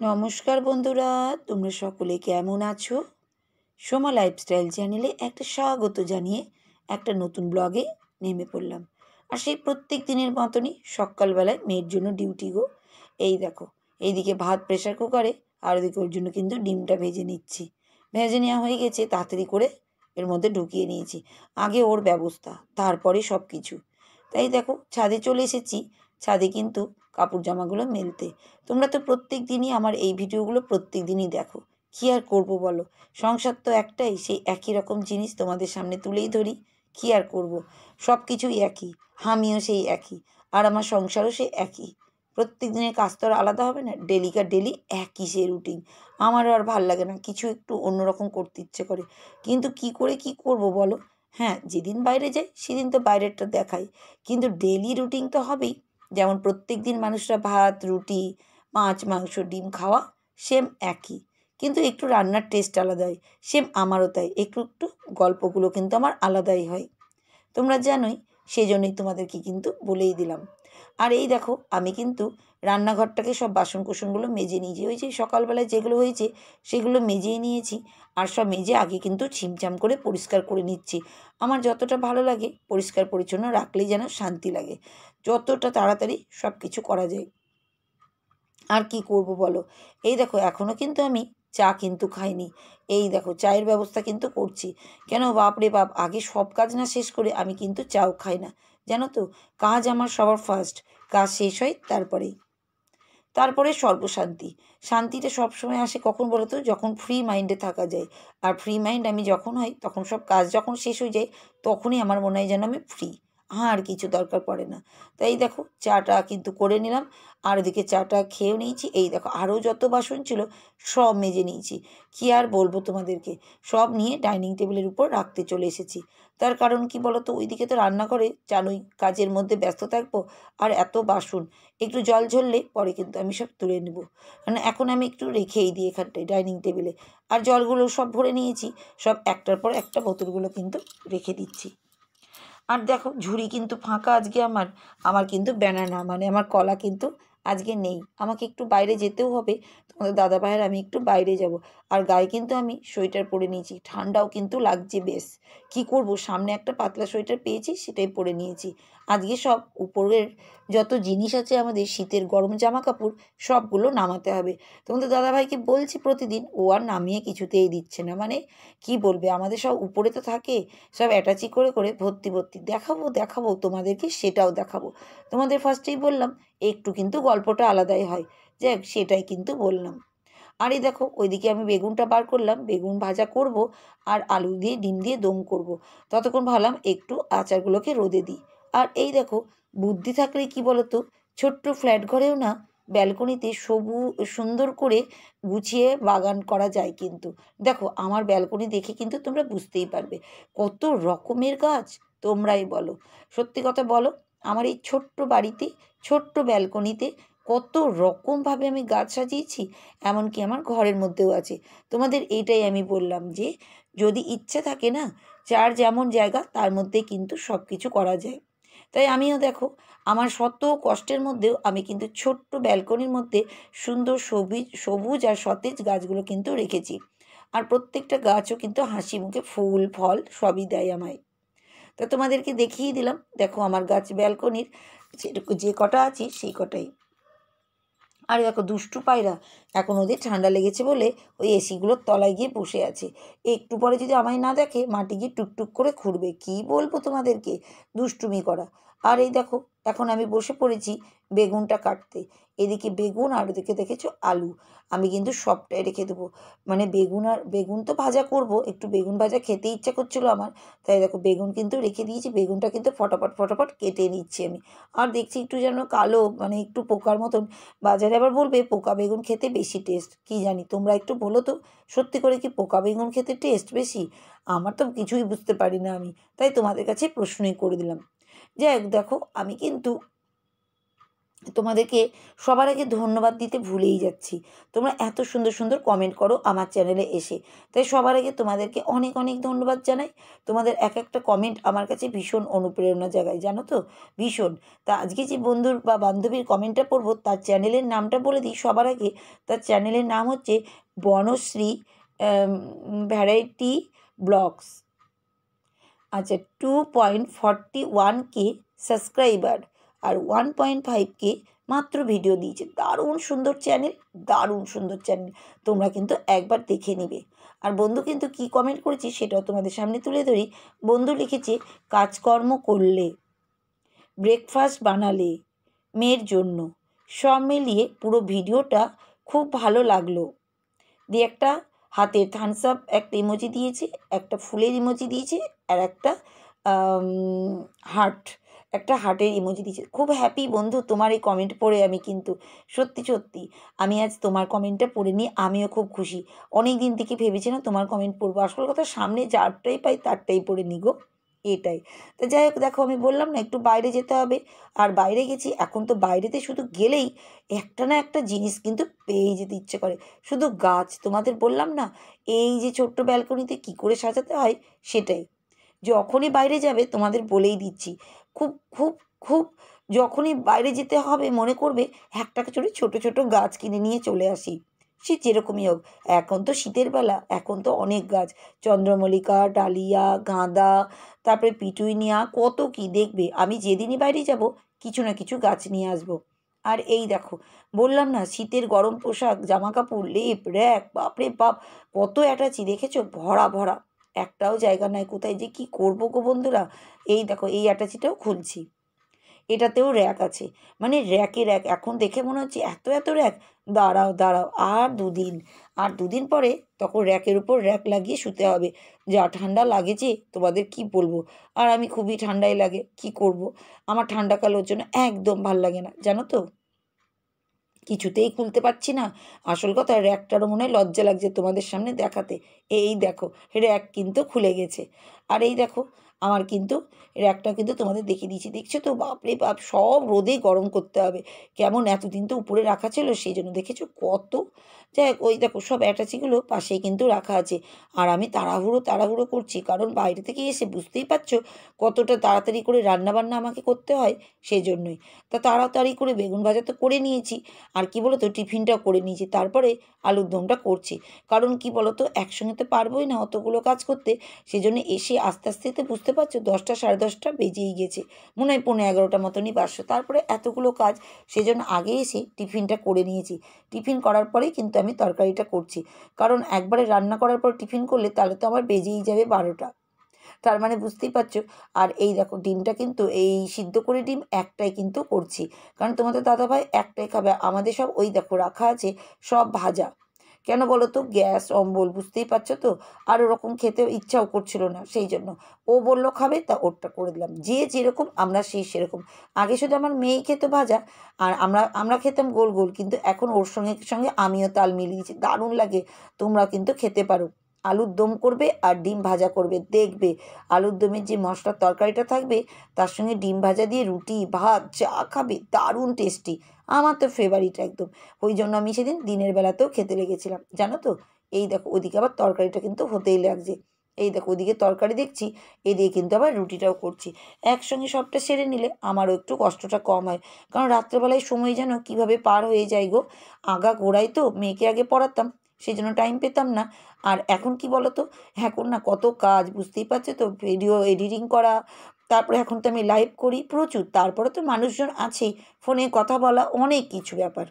নমস্কার বন্ধুরা, তোমরা সকলে কেমন আছো? সোমা লাইফস্টাইল চ্যানেলে একটা স্বাগত জানিয়ে একটা নতুন ব্লগে নেমে পড়লাম। আর সেই প্রত্যেক দিনের মতনই সকালবেলায় মেয়ের জন্য ডিউটি গো। এই দেখো, এইদিকে ভাত প্রেশার কুকারে, আর ওদিকে ওর জন্য কিন্তু ডিমটা ভেজে নিচ্ছি। ভেজে নেওয়া হয়ে গেছে, তাড়াতাড়ি করে এর মধ্যে ঢুকিয়ে নিয়েছি। আগে ওর ব্যবস্থা, তারপরে সব কিছু। তাই দেখো, ছাদে চলে এসেছি। ছাদে কিন্তু কাপড় জামাগুলো মেলতে। তোমরা তো প্রত্যেক দিনই আমার এই ভিডিওগুলো প্রত্যেক দিনই দেখো। কী আর করবো বলো, সংসার তো একটাই, সেই একই রকম জিনিস তোমাদের সামনে তুলেই ধরি। কী আর করব, সব কিছুই একই, আমিও সেই একই, আর আমার সংসারও সেই একই। প্রত্যেক দিনের কাজ তো আর আলাদা হবে না, ডেলিকার ডেলি একই সে রুটিন। আমারও আর ভাল লাগে না, কিছু একটু অন্যরকম করতে ইচ্ছে করে, কিন্তু কি করে কি করব বলো। হ্যাঁ, যেদিন বাইরে যাই সেদিন তো বাইরেরটা দেখাই, কিন্তু ডেলি রুটিন তো হবেই। যেমন প্রত্যেক দিন মানুষরা ভাত রুটি মাছ মাংস ডিম খাওয়া, সেম একই, কিন্তু একটু রান্নার টেস্ট আলাদা হয়। সেম আমারও তাই, একটু একটু গল্পগুলো কিন্তু আমার আলাদাই হয়, তোমরা জানোই। সেই জন্যই তোমাদেরকে কিন্তু বলেই দিলাম। আর এই দেখো, আমি কিন্তু রান্নাঘরটাকে সব বাসন কোসনগুলো মেজে নিয়েছি। ওই যে সকালবেলায় যেগুলো হয়েছে সেগুলো মেজেই নিয়েছি। আর সব মেজে আগে কিন্তু ছিমছাম করে পরিষ্কার করে নিচ্ছি। আমার যতটা ভালো লাগে পরিষ্কার পরিচ্ছন্ন রাখলেই যেন শান্তি লাগে, যতটা তাড়াতাড়ি সব কিছু করা যায়। আর কি করব বলো। এই দেখো, এখনও কিন্তু আমি চা কিন্তু খাইনি। এই দেখো, চায়ের ব্যবস্থা কিন্তু করছি। কেন বাপরে বাপ, আগে সব কাজ না শেষ করে আমি কিন্তু চাও খাই না, জানো তো। কাজ আমার সবার ফার্স্ট, কাজ শেষ হয় তারপরে সর্বশান্তি। শান্তিটা সবসময় আসে কখন বলো তো, যখন ফ্রি মাইন্ডে থাকা যায়। আর ফ্রি মাইন্ড আমি যখন হয়, তখন সব কাজ যখন শেষ হয়ে যায়, তখনই আমার মনে হয় যেন আমি ফ্রি, আর কিছু দরকার পড়ে না। তাই দেখো, চাটা কিন্তু করে নিলাম, আর ওদিকে চাটা খেয়েও নিয়েছি। এই দেখো, আরও যত বাসন ছিল সব মেজে নিয়েছি। কী আর বলবো তোমাদেরকে, সব নিয়ে ডাইনিং টেবিলের উপর রাখতে চলে এসেছি। তার কারণ কি বলো তো, ওইদিকে তো রান্নাঘরে জানোই কাজের মধ্যে ব্যস্ত থাকবো, আর এত বাসন, একটু জল ঝরলে পরে কিন্তু আমি সব তুলে নেব। মানে এখন আমি একটু রেখেই দিই এখানটায় ডাইনিং টেবিলে। আর জলগুলো সব ভরে নিয়েছি, সব একটার পর একটা বোতলগুলো কিন্তু রেখে দিচ্ছি। আর দেখো, ঝুড়ি কিন্তু ফাঁকা আজকে আমার। আমার কিন্তু ব্যানানা মানে আমার কলা কিন্তু আজকে নেই, আমাকে একটু বাইরে যেতেও হবে। তোমাদের দাদা ভাইয়ের আমি একটু বাইরে যাব। আর গায়ে কিন্তু আমি সোয়েটার পরে নিয়েছি, ঠান্ডাও কিন্তু লাগছে বেশ। কি করব, সামনে একটা পাতলা সোয়েটার পেয়েছি, সেটাই পরে নিয়েছি। আজকে সব উপরের যত জিনিস আছে আমাদের শীতের গরম জামা কাপড়, সবগুলো নামাতে হবে। তোমাদের দাদাভাইকে বলছি প্রতিদিন, ও আর নামিয়ে কিছুতেই দিচ্ছে না। মানে কি বলবে, আমাদের সব উপরে তো থাকে, সব অ্যাটাচি করে করে ভর্তি ভর্তি। দেখাবো দেখাবো তোমাদেরকে, সেটাও দেখাবো। তোমাদের ফার্স্টেই বললাম একটু কিন্তু গল্পটা আলাদাই হয়, যাক সেটাই কিন্তু বললাম। আর এই দেখো, ওইদিকে আমি বেগুনটা বার করলাম, বেগুন ভাজা করব, আর আলু দিয়ে ডিম দিয়ে দম করব। ততক্ষণ ভাবলাম একটু আচারগুলোকে রোদে দিই। আর এই দেখো, বুদ্ধি থাকলে কি বলতো, ছোট্ট ফ্ল্যাট ঘরেও না ব্যালকনিতে সুন্দর করে গুছিয়ে বাগান করা যায় কিন্তু। দেখো, আমার ব্যালকনি দেখে কিন্তু তোমরা বুঝতেই পারবে কত রকমের গাছ। তোমরাই বলো, সত্যি কথা বলো, আমার এই ছোট্ট বাড়িতে, ছোট্ট ব্যালকনিতে কত রকমভাবে আমি গাছ সাজিয়েছি। এমনকি আমার ঘরের মধ্যেও আছে। তোমাদের এইটাই আমি বললাম যে যদি ইচ্ছে থাকে না, যার যেমন জায়গা তার মধ্যে কিন্তু সব কিছু করা যায়। তাই আমিও দেখো, আমার শত কষ্টের মধ্যেও আমি কিন্তু ছোট্ট ব্যালকনির মধ্যে সুন্দর সবুজ সবুজ আর সতেজ গাছগুলো কিন্তু রেখেছি। আর প্রত্যেকটা গাছও কিন্তু হাসি মুখে ফুল ফল সবই দেয় আমায়। তা তোমাদেরকে দেখিয়ে দিলাম, দেখো আমার গাছ ব্যালকনির যেটুকু যে কটা আছে সেই কটাই। আর দেখো, দুষ্টু পায়রা এখন ওদের ঠান্ডা লেগেছে বলে ওই এসিগুলোর তলায় গিয়ে বসে আছে। একটু পরে যদি আমায় না দেখে মাটি গিয়ে টুকটুক করে খুঁড়বে। কী বলবো তোমাদেরকে, দুষ্টুমি করা। আর এই দেখো, এখন আমি বসে পড়েছি বেগুনটা কাটতে। এদিকে বেগুন আর ওদিকে দেখেছো আলু, আমি কিন্তু সবটাই রেখে দেবো। মানে বেগুন তো ভাজা করব, একটু বেগুন ভাজা খেতে ইচ্ছা করছিল আমার। তাই দেখো, বেগুন কিন্তু রেখে দিয়েছি, বেগুনটা কিন্তু ফটাফট ফটাফট কেটে নিচ্ছি আমি। আর দেখছি একটু যেন কালো, মানে একটু পোকার মতন। বাজারে আবার বলবে পোকা বেগুন খেতে বেশি টেস্ট, কি জানি, তোমরা একটু বলো তো, সত্যি করে কি পোকা বেগুন খেতে টেস্ট বেশি? আমার তো কিছুই বুঝতে পারি না আমি, তাই তোমাদের কাছে প্রশ্নই করে দিলাম। যাই হোক, দেখো আমি কিন্তু তোমাদেরকে সবার আগে ধন্যবাদ দিতে ভুলেই যাচ্ছি। তোমরা এত সুন্দর সুন্দর কমেন্ট করো আমার চ্যানেলে এসে, তাই সবার আগে তোমাদেরকে অনেক অনেক ধন্যবাদ জানাই। তোমাদের এক একটা কমেন্ট আমার কাছে ভীষণ অনুপ্রেরণা জাগায়, জানো তো, ভীষণ। তা আজকে যে বন্ধুর বা বান্ধবীর কমেন্টটা পড়বো তার চ্যানেলের নামটা বলে দিই সবার আগে। তার চ্যানেলের নাম হচ্ছে বনশ্রী ভ্যারাইটি ব্লগস। আচ্ছা, 2.41K সাবস্ক্রাইবার আর 1.5K মাত্র ভিডিও দিয়েছে। দারুণ সুন্দর চ্যানেল, দারুণ সুন্দর চ্যানেল, তোমরা কিন্তু একবার দেখে নিবে। আর বন্ধু কিন্তু কি কমেন্ট করেছি সেটাও তোমাদের সামনে তুলে ধরি। বন্ধু লিখেছে, কাজকর্ম করলে, ব্রেকফাস্ট বানালে, মেয়ের জন্য, সব মিলিয়ে পুরো ভিডিওটা খুব ভালো লাগলো। দিয়ে একটা হাতের থামস আপ একটা ইমোজি দিয়েছে, একটা ফুলের ইমোজি দিয়েছে, আর একটা হার্ট, একটা হার্টের ইমোজি দিয়েছে। খুব হ্যাপি বন্ধু তোমার এই কমেন্ট পড়ে। আমি কিন্তু সত্যি সত্যি আমি আজ তোমার কমেন্টটা পড়ে নিয়ে আমিও খুব খুশি। অনেক দিন থেকে ভেবেছিলাম তোমার কমেন্ট পড়বো, আসল কথা সামনে যারটাই পাই তারটাই পড়ে নিগো, এটাই। তো যাই হোক, দেখো আমি বললাম না একটু বাইরে যেতে হবে, আর বাইরে গেছি। এখন তো বাইরেতে শুধু গেলেই একটা না একটা জিনিস কিন্তু পেয়ে যেতে ইচ্ছে করে। শুধু গাছ, তোমাদের বললাম না এই যে ছোট্ট ব্যালকনিতে কি করে সাজাতে হয় সেটাই। যখনই বাইরে যাবে তোমাদের বলেই দিচ্ছি, খুব খুব খুব যখনই বাইরে যেতে হবে মনে করবে একটা করে ছোট ছোট গাছ কিনে নিয়ে চলে আসি, সে যেরকমই হোক। এখন তো শীতের বেলা, এখন তো অনেক গাছ, চন্দ্রমল্লিকা, ডালিয়া, গাঁদা, তারপরে পিটুইনিয়া, কত কি দেখবে। আমি যেদিনই বাইরে যাব কিছু না কিছু গাছ নিয়ে আসবো। আর এই দেখো, বললাম না শীতের গরম পোশাক, জামা কাপড়, লেপ, র্যাক, বাপরে বাপ, কত অ্যাটাচি দেখেছো, ভরা ভরা, একটাও জায়গা নাই। কোথায় যে কি করবো গো বন্ধুরা। এই দেখো এই অ্যাটাচিটাও খুলছি, এটাতেও র্যাক আছে, মানে র্যাকে র্যাক। এখন দেখে মনে হচ্ছে এত এত র্যাক। দাঁড়াও দাঁড়াও, আর দুদিন পরে তখন র্যাকের উপর র্যাক লাগিয়ে শুতে হবে। যা ঠান্ডা লাগেছে তোমাদের কি বলবো। আর আমি খুবই ঠান্ডাই লাগে, কি করব। আমার ঠান্ডাকালের জন্য একদম ভাল লাগে না, জানো তো, কিছুতেই খুলতে পারছি না। আসল কথা র্যাকটারও মনে হয় লজ্জা লাগছে তোমাদের সামনে দেখাতে। এই দেখো, র্যাক কিন্তু খুলে গেছে। আর এই দেখো আমার কিন্তু র্যাকটা কিন্তু তোমাদের দেখিয়ে দিয়েছি, দেখছো তো, বাপরে বাপ, সব রোদে গরম করতে হবে। কেমন এতদিন তো উপরে রাখা ছিল সেই জন্য দেখেছো কত। যাই হোক, ওই দেখো সব অ্যাটাচিগুলো পাশেই কিন্তু রাখা আছে। আর আমি তাড়াহুড়ো তাড়াহুড়ো করছি, কারণ বাইরে থেকে এসে বুঝতেই পারছো কতটা তাড়াতাড়ি করে রান্নাবান্না আমাকে করতে হয়, সেই জন্যই। তা তাড়াতাড়ি করে বেগুন ভাজা তো করে নিয়েছি, আর কি বলো তো টিফিনটাও করে নিয়েছি, তারপরে আলুর দমটা করছি। কারণ কি বলো তো, একসঙ্গে তো পারবোই না অতগুলো কাজ করতে। সেই জন্য এসে আস্তে আস্তে তো বুঝতে পারছো 10টা সাড়ে 10টা বেজেই গেছে, মনে হয় 11:15 মতনই বাসো। তারপরে এতগুলো কাজ, সেই জন্য আগে এসে টিফিনটা করে নিয়েছি। টিফিন করার পরেই কিন্তু আমি তরকারিটা করছি, কারণ একবারে রান্না করার পর টিফিন করলে তাহলে তো আমার বেজেই যাবে 12টা। তার মানে বুঝতেই পারছো। আর এই দেখো ডিমটা কিন্তু এই সিদ্ধ করে ডিম একটাই কিন্তু করছি, কারণ তোমাদের দাদাভাই একটাই খাবে, আমাদের সব ওই দেখো রাখা আছে সব ভাজা। কেন বলো তো, গ্যাস অম্বল, বুঝতেই পারছো তো। আর ওরকম খেতে ইচ্ছাও করছিল না, সেই জন্য ও বললো খাবে, তা ওরটা করে দিলাম। যে যেরকম আমরা সেই সেরকম। আগে শুধু আমার মেয়ে খেত ভাজা, আর আমরা আমরা খেতাম গোল গোল, কিন্তু এখন ওর সঙ্গে সঙ্গে আমিও তাল মিলিয়েছি, দারুণ লাগে। তোমরা কিন্তু খেতে পারো। আলুর দম করবে আর ডিম ভাজা করবে, দেখবে আলুর দমের যে মশলার তরকারিটা থাকবে তার সঙ্গে ডিম ভাজা দিয়ে রুটি ভাত যা খাবে, দারুণ টেস্টি। আমার তো ফেভারিট একদম। ওই জন্য আমি সেদিন দিনের বেলাতেও খেতে লেগেছিলাম, জানো তো। এই দেখো ওদিকে আবার তরকারিটা কিন্তু হতেই লাগছে। এই দেখো ওদিকে তরকারি দেখছি, এদিকে কিন্তু আবার রুটিটাও করছি। একসঙ্গে সবটা সেরে নিলে আমারও একটু কষ্টটা কম হয়, কারণ রাত্রেবেলায় সময় যেন কীভাবে পার হয়ে যায় গো। আগা গোড়ায় তো মেয়েকে আগে পড়াতাম, সেই জন্য টাইম পেতাম না। আর এখন কি বলো তো, এখন না কত কাজ, বুঝতেই পারছো তো, ভিডিও এডিটিং করা, তারপরে এখন তো আমি লাইভ করি প্রচুর, তারপরে তো মানুষজন আছেই, ফোনে কথা বলা, অনেক কিছু ব্যাপার।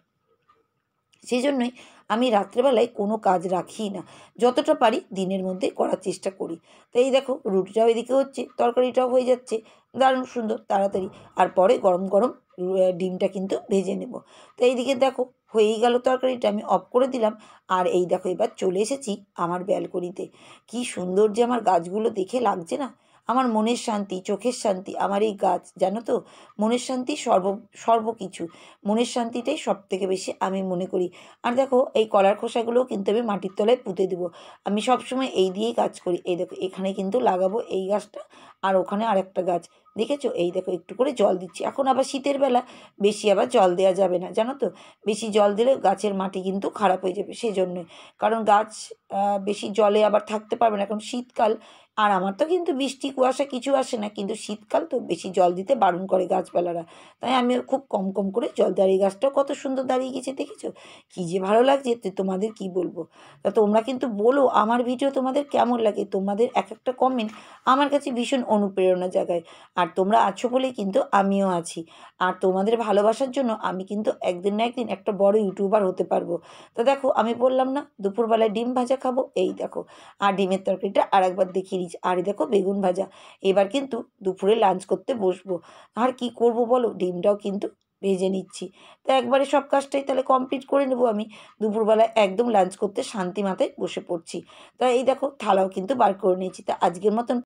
সেই জন্যই আমি রাত্রেবেলায় কোনো কাজ রাখি না, যতটা পারি দিনের মধ্যে করার চেষ্টা করি। তো এই দেখো রুটিটাও এদিকে হচ্ছে, তরকারিটাও হয়ে যাচ্ছে, দারুণ সুন্দর তাড়াতাড়ি। আর পরে গরম গরম ডিমটা কিন্তু ভেজে নেব। তো এইদিকে দেখো হয়েই গেল তরকারিটা, আমি অফ করে দিলাম। আর এই দেখো এবার চলে এসেছি আমার ব্যালকনিতে। কি সুন্দর যে আমার গাছগুলো দেখে লাগছে না। আমার মনের শান্তি, চোখের শান্তি আমার এই গাছ, জানো তো। মনের শান্তি সর্বকিছু, মনের শান্তিটাই সব থেকে বেশি আমি মনে করি। আর দেখো এই কলার খোসাগুলোও কিন্তু আমি মাটির তলায় পুঁতে দেবো। আমি সবসময় এই দিয়েই কাজ করি। এই দেখো এখানে কিন্তু লাগাবো এই গাছটা, আর ওখানে আরেকটা গাছ, দেখেছো? এই দেখো একটু করে জল দিচ্ছি। এখন আবার শীতের বেলা বেশি আবার জল দেওয়া যাবে না, জানো তো? বেশি জল দিলে গাছের মাটি কিন্তু খারাপ হয়ে যাবে, সেজন্যই। কারণ গাছ বেশি জলে আবার থাকতে পারবে না, এখন শীতকাল। আর আমার তো কিন্তু বৃষ্টি কুয়াশা কিছু আসে না, কিন্তু শীতকাল তো বেশি জল দিতে বারণ করে গাছপালারা। তাই আমিও খুব কম কম করে জল দেওয়ার, এই গাছটাও কত সুন্দর দাঁড়িয়ে গেছে দেখেছো? কী যে ভালো লাগছে, তোমাদের কি বলবো। তা তোমরা কিন্তু বলো আমার ভিডিও তোমাদের কেমন লাগে। তোমাদের এক একটা কমেন্ট আমার কাছে ভীষণ অনুপ্রেরণা জাগায়। আর তোমরা আছো বলেই কিন্তু আমিও আছি। আর তোমাদের ভালোবাসার জন্য আমি কিন্তু একদিন না একদিন একটা বড় ইউটিউবার হতে পারবো। তো দেখো আমি বললাম না দুপুরবেলায় ডিম ভাজা খাবো, এই দেখো। আর ডিমের তরকারিটা আর একবার দেখিয়ে দিচ্ছি, আর এই দেখো বেগুন ভাজা। এবার কিন্তু দুপুরে লাঞ্চ করতে বসবো। আর কি করব বলো, ডিমটাও কিন্তু ভেজে নিচ্ছি। তো একবারে সব কাজটাই তাহলে কমপ্লিট করে নেবো আমি। দুপুরবেলায় একদম লাঞ্চ করতে শান্তি মাথায় বসে পড়ছি। তা এই দেখো থালাও কিন্তু বার করে নিয়েছি। তা আজকের মতন